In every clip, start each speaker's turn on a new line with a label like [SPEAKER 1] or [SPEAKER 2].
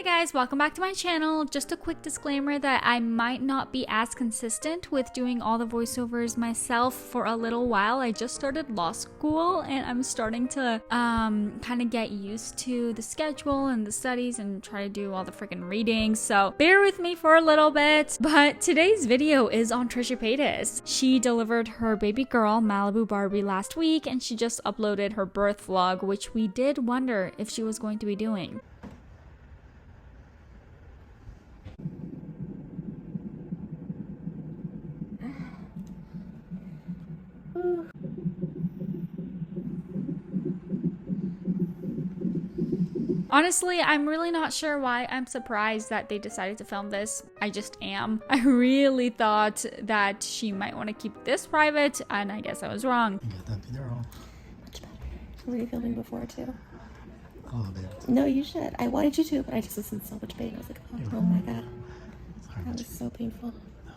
[SPEAKER 1] guys, welcome back to my channel. Just a quick disclaimer that I might not be as consistent with doing all the voiceovers myself for a little while. I just started law school and I'm starting to kind of get used to the schedule and the studies and try to do all the freaking readings, so bear with me for a little bit. But today's video is on Trisha Paytas. She delivered her baby girl Malibu Barbie last week and she just uploaded her birth vlog, which we did wonder if she was going to be doing. Honestly, I'm really not sure why I'm surprised that they decided to film this. I just am. I really thought that she might want to keep this private, and I guess I was wrong.
[SPEAKER 2] Yeah, that'd be wrong.
[SPEAKER 3] Much better. Were you filming before too?
[SPEAKER 2] A little bit.
[SPEAKER 3] No, you should. I wanted you to, but I just listened to so much pain. I was like, oh my god. That was so painful.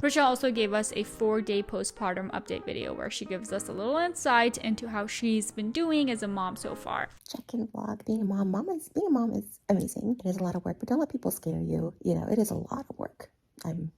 [SPEAKER 1] Trisha also gave us a 4-day postpartum update video where she gives us a little insight into how she's been doing as a mom so far.
[SPEAKER 3] Check-in vlog. Being a mom is amazing. It is a lot of work, but don't let people scare you. You know, it is a lot of work. I'm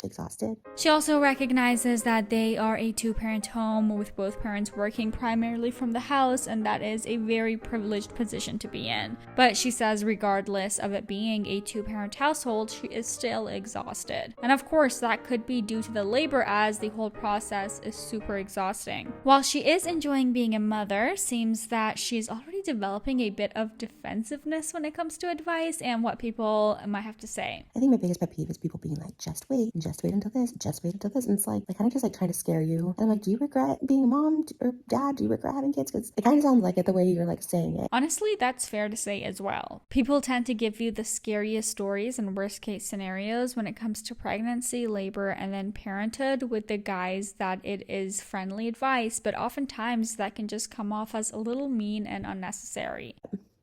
[SPEAKER 3] exhausted.
[SPEAKER 1] She also recognizes that they are a two-parent home with both parents working primarily from the house, and that is a very privileged position to be in. But she says regardless of it being a two-parent household, she is still exhausted. And of course, that could be due to the labor, as the whole process is super exhausting. While she is enjoying being a mother, seems that she's already developing a bit of defensiveness when it comes to advice and what people might have to say.
[SPEAKER 3] I think my biggest pet peeve is people being like, just wait until this, just wait until this. And it's like, they kind of just like trying to scare you. And I'm like, do you regret being a mom or dad? Do you regret having kids? Because it kind of sounds like it the way you're like saying it.
[SPEAKER 1] Honestly, that's fair to say as well. People tend to give you the scariest stories and worst case scenarios when it comes to pregnancy, labor, and then parenthood with the guise that it is friendly advice, but oftentimes that can just come off as a little mean and unnecessary.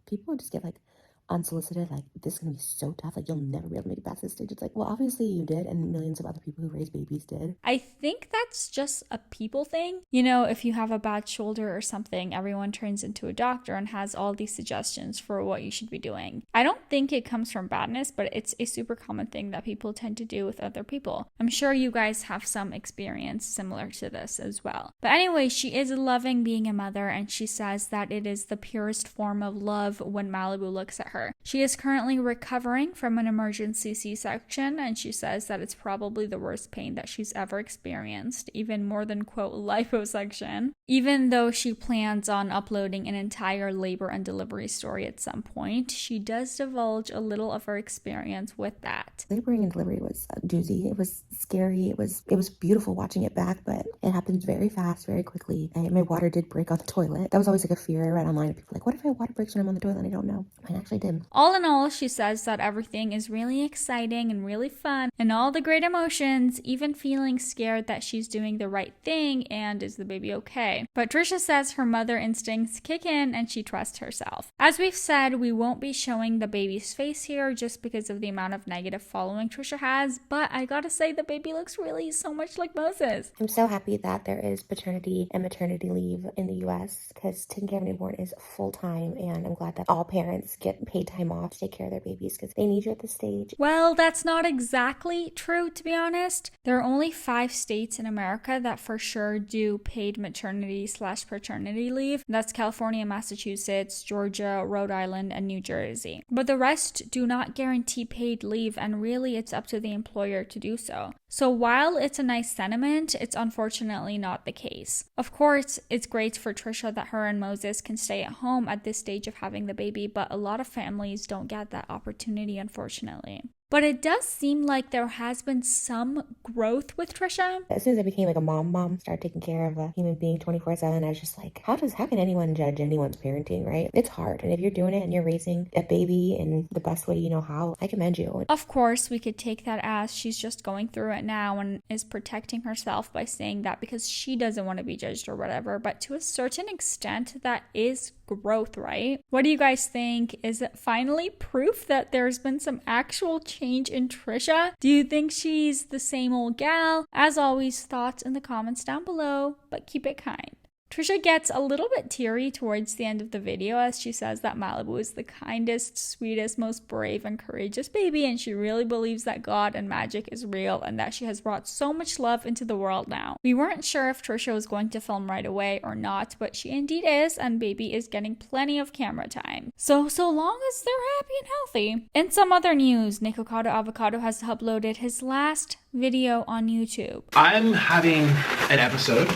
[SPEAKER 3] People just get like unsolicited, like, this is gonna be so tough, like you'll never be able to make it past this stage. It's like, well, obviously you did, and millions of other people who raise babies did.
[SPEAKER 1] I think that's just a people thing. You know, if you have a bad shoulder or something, everyone turns into a doctor and has all these suggestions for what you should be doing. I don't think it comes from badness, but it's a super common thing that people tend to do with other people. I'm sure you guys have some experience similar to this as well. But anyway, she is loving being a mother, and she says that it is the purest form of love when Malibu looks at her. She is currently recovering from an emergency C-section, and she says that it's probably the worst pain that she's ever experienced, even more than, quote, liposuction. Even though she plans on uploading an entire labor and delivery story at some point, she does divulge a little of her experience with that.
[SPEAKER 3] Laboring and delivery was a doozy. It was scary. It was beautiful watching it back, but it happened very fast, very quickly. And my water did break on the toilet. That was always like a fear I read online of people like, what if my water breaks when I'm on the toilet? And I don't know. Mine actually did.
[SPEAKER 1] All in all, she says that everything is really exciting and really fun and all the great emotions, even feeling scared that she's doing the right thing and is the baby okay. But Trisha says her mother instincts kick in and she trusts herself. As we've said, we won't be showing the baby's face here just because of the amount of negative following Trisha has, but I gotta say the baby looks really so much like Moses.
[SPEAKER 3] I'm so happy that there is paternity and maternity leave in the US, because taking care of a newborn is full-time, and I'm glad that all parents get paid time off to take care of their babies because they need you at this stage.
[SPEAKER 1] Well, that's not exactly true, to be honest. There are only 5 states in America that for sure do paid maternity/paternity leave. That's California, Massachusetts, Georgia, Rhode Island, and New Jersey. But the rest do not guarantee paid leave, and really it's up to the employer to do so. So while it's a nice sentiment, it's unfortunately not the case. Of course, it's great for Trisha that her and Moses can stay at home at this stage of having the baby, but a lot of families don't get that opportunity, unfortunately. But it does seem like there has been some growth with Trisha.
[SPEAKER 3] As soon as I became like a mom, started taking care of a human being 24/7, I was just like, how can anyone judge anyone's parenting, right? It's hard. And if you're doing it and you're raising a baby in the best way you know how, I commend you.
[SPEAKER 1] Of course, we could take that as she's just going through it now and is protecting herself by saying that because she doesn't want to be judged or whatever. But to a certain extent, that is growth, right? What do you guys think? Is it finally proof that there's been some actual change in Trisha? Do you think she's the same old gal? As always, thoughts in the comments down below, but keep it kind. Trisha gets a little bit teary towards the end of the video as she says that Malibu is the kindest, sweetest, most brave and courageous baby, and she really believes that God and magic is real and that she has brought so much love into the world now. We weren't sure if Trisha was going to film right away or not, but she indeed is, and baby is getting plenty of camera time. So long as they're happy and healthy. In some other news, Nikocado Avocado has uploaded his last video on YouTube.
[SPEAKER 4] I'm having an episode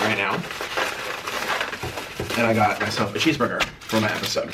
[SPEAKER 4] right now, and I got myself a cheeseburger for my episode.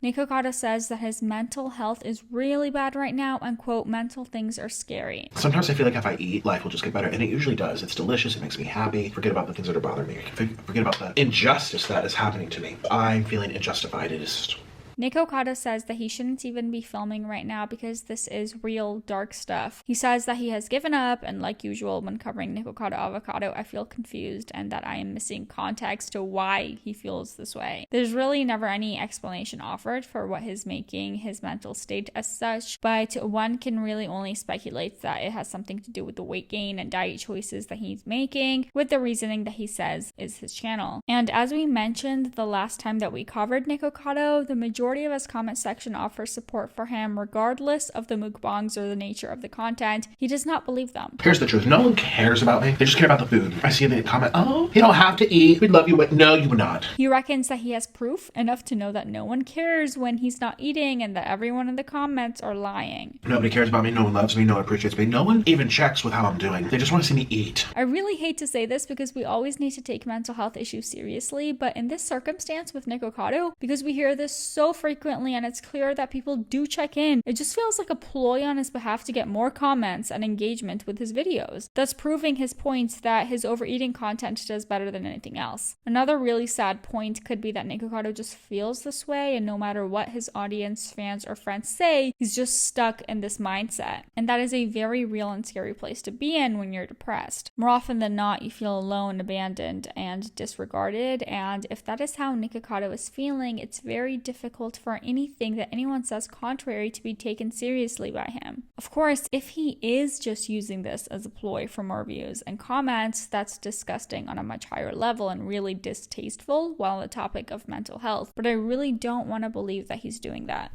[SPEAKER 1] Nikocado says that his mental health is really bad right now and, quote, mental things are scary.
[SPEAKER 4] Sometimes I feel like if I eat, life will just get better, and it usually does. It's delicious, it makes me happy. Forget about the things that are bothering me. I can forget about the injustice that is happening to me. I'm feeling unjustified. It is...
[SPEAKER 1] Nikocado says that he shouldn't even be filming right now because this is real dark stuff. He says that he has given up, and like usual when covering Nikocado Avocado, I feel confused and that I am missing context to why he feels this way. There's really never any explanation offered for what is making his mental state as such, but one can really only speculate that it has something to do with the weight gain and diet choices that he's making, with the reasoning that he says is his channel. And as we mentioned the last time that we covered Nikocado, the majority of his comment section offers support for him regardless of the mukbangs or the nature of the content. He does not believe them.
[SPEAKER 4] Here's the truth. No one cares about me. They just care about the food. I see the comment, oh, you don't have to eat. We'd love you, but no, you would not.
[SPEAKER 1] He reckons that he has proof enough to know that no one cares when he's not eating and that everyone in the comments are lying.
[SPEAKER 4] Nobody cares about me. No one loves me. No one appreciates me. No one even checks with how I'm doing. They just want to see me eat.
[SPEAKER 1] I really hate to say this because we always need to take mental health issues seriously, but in this circumstance with Nikocado, because we hear this so frequently and it's clear that people do check in, it just feels like a ploy on his behalf to get more comments and engagement with his videos, thus proving his point that his overeating content does better than anything else. Another really sad point could be that Nikocado just feels this way, and no matter what his audience, fans, or friends say, he's just stuck in this mindset. And that is a very real and scary place to be in when you're depressed. More often than not, you feel alone, abandoned, and disregarded, and if that is how Nikocado is feeling, it's very difficult for anything that anyone says contrary to be taken seriously by him. Of course, if he is just using this as a ploy for more views and comments, that's disgusting on a much higher level and really distasteful while on the topic of mental health. But I really don't want to believe that he's doing that.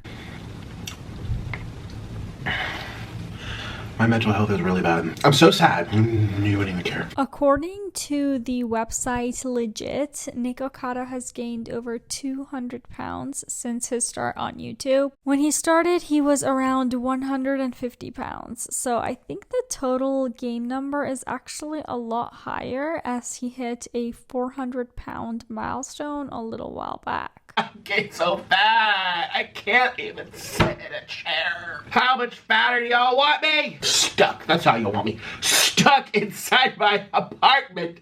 [SPEAKER 4] My mental health is really bad. I'm so sad. You wouldn't even care.
[SPEAKER 1] According to the website Legit, Nikocado has gained over 200 pounds since his start on YouTube. When he started, he was around 150 pounds. So I think the total gain number is actually a lot higher as he hit a 400-pound milestone a little while back.
[SPEAKER 4] I'm getting so fat. I can't even sit in a chair. How much fatter do y'all want me? Stuck. That's how you want me. Stuck inside my apartment.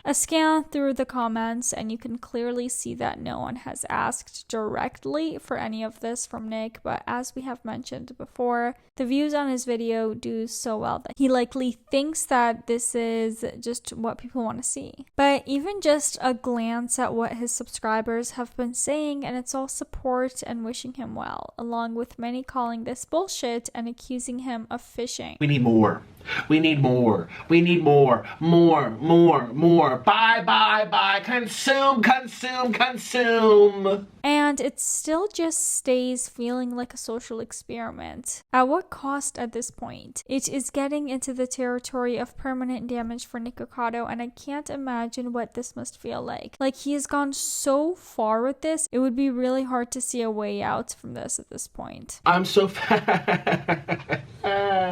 [SPEAKER 1] A scan through the comments and you can clearly see that no one has asked directly for any of this from Nick, but as we have mentioned before, the views on his video do so well that he likely thinks that this is just what people want to see. But even just a glance at what his subscribers have been saying, and it's all support and wishing him well, along with many calling this bullshit and accusing him of fishing.
[SPEAKER 4] We need more. We need more. We need more. More. Buy. Consume.
[SPEAKER 1] And it still just stays feeling like a social experiment. At what cost at this point? It is getting into the territory of permanent damage for Nikocado, and I can't imagine what this must feel like. Like, he has gone so far with this, it would be really hard to see a way out from this at this point.
[SPEAKER 4] I'm so fat.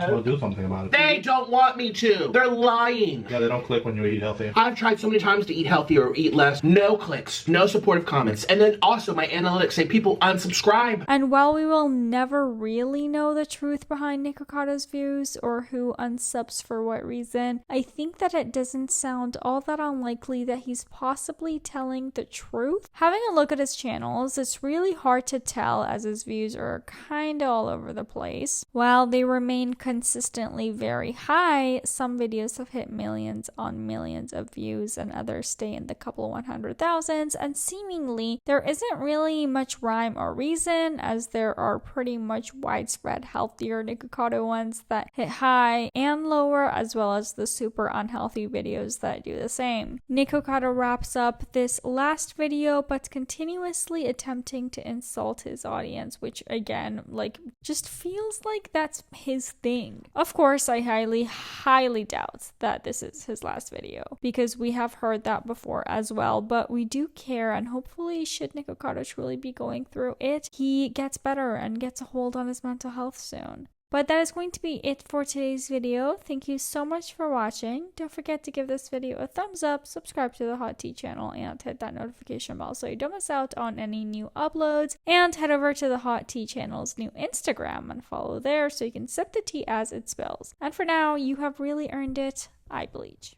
[SPEAKER 2] We'll do something about it.
[SPEAKER 4] They don't want me to. They're lying.
[SPEAKER 2] Yeah, they don't click when you eat healthy.
[SPEAKER 4] I've tried so many times to eat healthy or eat less. No clicks, no supportive comments. And then also my analytics say people unsubscribe.
[SPEAKER 1] And while we will never really know the truth behind Nikocado's views or who unsubs for what reason, I think that it doesn't sound all that unlikely that he's possibly telling the truth. Having a look at his channels, it's really hard to tell as his views are kinda all over the place. While they remain consistently very high, some videos have hit millions on millions of views and others stay in the couple 100,000s, and seemingly there isn't really really much rhyme or reason, as there are pretty much widespread healthier Nikocado ones that hit high and lower, as well as the super unhealthy videos that do the same. Nikocado wraps up this last video but continuously attempting to insult his audience, which again, like, just feels like that's his thing. Of course, I highly doubt that this is his last video, because we have heard that before as well, but we do care, and hopefully, should Nikocado truly be going through it, he gets better and gets a hold on his mental health soon. But that is going to be it for today's video. Thank you so much for watching. Don't forget to give this video a thumbs up, subscribe to the Hot Tea channel, and hit that notification bell so you don't miss out on any new uploads. And head over to the Hot Tea channel's new Instagram and follow there so you can sip the tea as it spills. And for now, you have really earned it. I bleach.